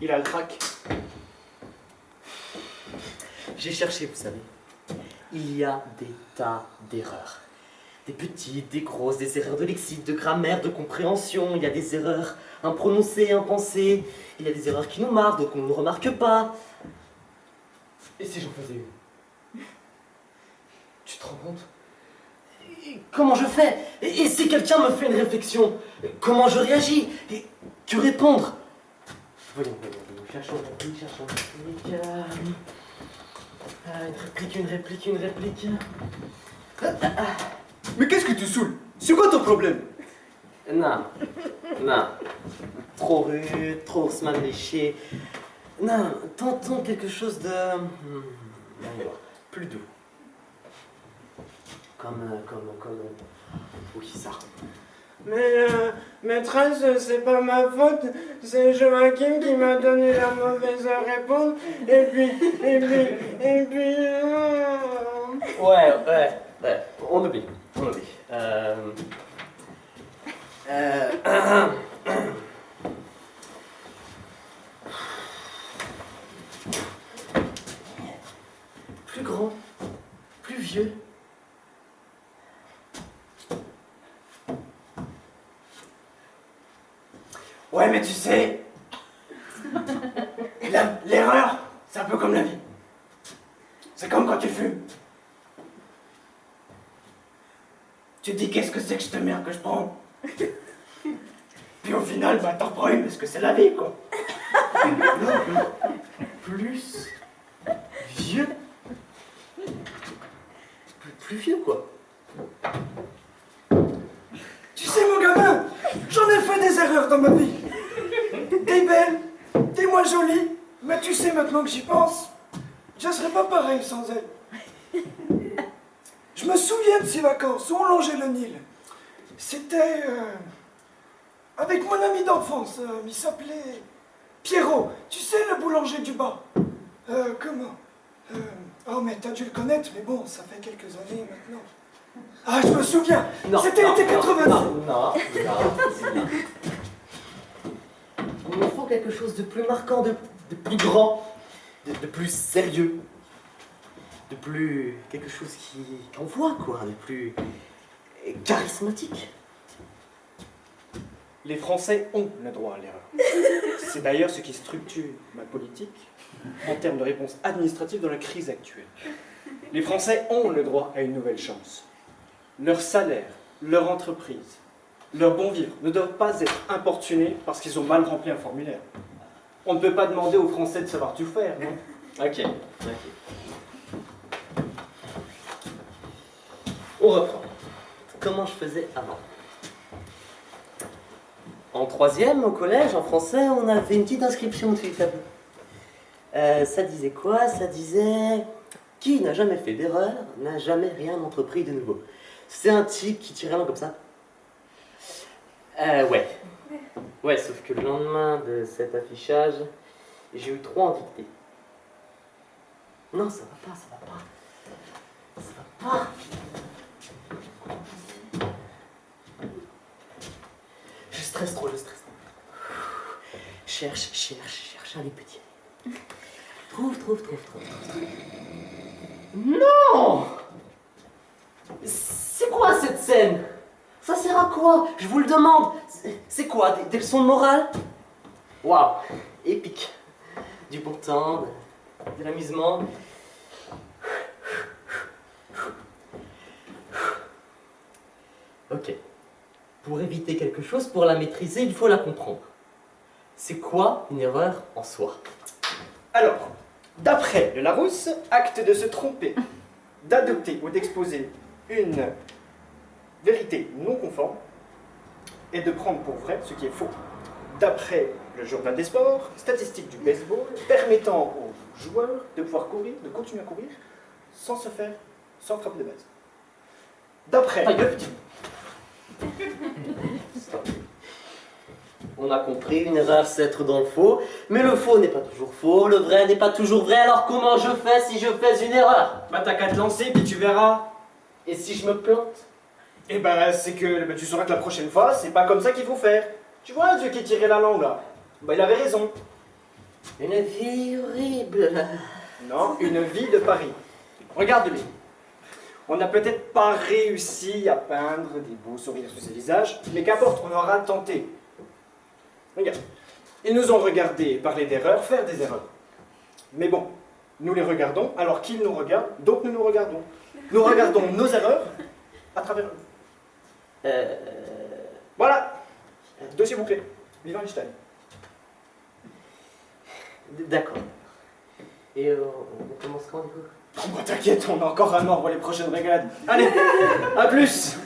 Il a le trac. J'ai cherché, vous savez. Il y a des tas d'erreurs. Des petites, des grosses, des erreurs de lexique, de grammaire, de compréhension. Il y a des erreurs imprononcées, impensées. Il y a des erreurs qui nous marquent, d'autres qu'on ne remarque pas. Et si j'en faisais une? Tu te rends compte? Et comment je fais? Et si quelqu'un me fait une réflexion? Comment je réagis? Et que répondre? Voyons, cherchons une réplique, une réplique. Une réplique. Mais qu'est-ce que tu saoules? C'est quoi ton problème? Non. Trop rude, trop ours léché. Non, tentons quelque chose de... plus doux. Comme... Oui, ça. Mais maîtresse, c'est pas ma faute, c'est Joachim qui m'a donné la mauvaise réponse, et puis... Ouais, on oublie. Plus grand, plus vieux. Ouais, mais tu sais, l'erreur, c'est un peu comme la vie. C'est comme quand tu fumes. Tu te dis qu'est-ce que c'est que cette merde que je prends? Puis au final, bah t'en prends une parce que c'est la vie, quoi. Plus vieux. Plus vieux, quoi. Tu sais, mon gamin, j'en ai fait des erreurs dans ma vie. T'es belle, t'es moins jolie, mais tu sais maintenant que j'y pense, je serais pas pareil sans elle. Je me souviens de ces vacances où on longeait le Nil. C'était avec mon ami d'enfance, il s'appelait Pierrot. Tu sais, le boulanger du bas. Comment Oh, mais t'as dû le connaître, mais bon, ça fait quelques années maintenant. Ah, je me souviens. C'était l'été 90. Non. Il me faut quelque chose de plus marquant, de plus grand, de plus sérieux, de plus... quelque chose qui envoie, quoi, de plus charismatique. Les Français ont le droit à l'erreur. C'est d'ailleurs ce qui structure ma politique en termes de réponse administrative dans la crise actuelle. Les Français ont le droit à une nouvelle chance. Leur salaire, leur entreprise, leur bon vivre ne doivent pas être importunés parce qu'ils ont mal rempli un formulaire. On ne peut pas demander aux Français de savoir tout faire, non? Ok. On reprend. Comment je faisais avant? En troisième, au collège, en français, on avait une petite inscription dessus le tableau. Ça disait quoi? Ça disait... Qui n'a jamais fait d'erreur n'a jamais rien entrepris de nouveau. C'est un type qui tirait la comme ça. Ouais, sauf que le lendemain de cet affichage, j'ai eu 3 en dictée. Non, ça va pas. Je stresse trop. Cherche, allez petit. Trouve. Non! C'est quoi cette scène? Ça sert à quoi? Je vous le demande. C'est quoi? Des leçons de morale? Waouh! Épique. Du bon temps, de l'amusement. Ok. Pour éviter quelque chose, pour la maîtriser, il faut la comprendre. C'est quoi une erreur en soi? Alors, d'après le Larousse, acte de se tromper, d'adopter ou d'exposer une vérité non conforme et de prendre pour vrai ce qui est faux. D'après le journal des sports, statistique du baseball, permettant aux joueurs de pouvoir courir, de continuer à courir, sans frapper de base. D'après... On a compris, une erreur c'est être dans le faux, mais le faux n'est pas toujours faux, le vrai n'est pas toujours vrai, alors comment je fais si je fais une erreur? Bah t'as qu'à te lancer, puis tu verras. Et si je me plante? Eh ben c'est que tu sauras que la prochaine fois, c'est pas comme ça qu'il faut faire. Tu vois un vieux qui tirait la langue là? Bah il avait raison. Une vie horrible. Non, une vie de Paris. Regarde-les. On n'a peut-être pas réussi à peindre des beaux sourires sur ces visages, mais qu'importe, on aura tenté. Regarde, ils nous ont regardé parler d'erreurs, faire des erreurs. Mais bon, nous les regardons alors qu'ils nous regardent, donc nous nous regardons. Nous regardons nos erreurs à travers eux. Voilà. Dossier bouclé. Vive Einstein. D'accord. Et on commence quand du coup? Oh, bah, t'inquiète, on a encore un an pour les prochaines régates. Allez, à plus.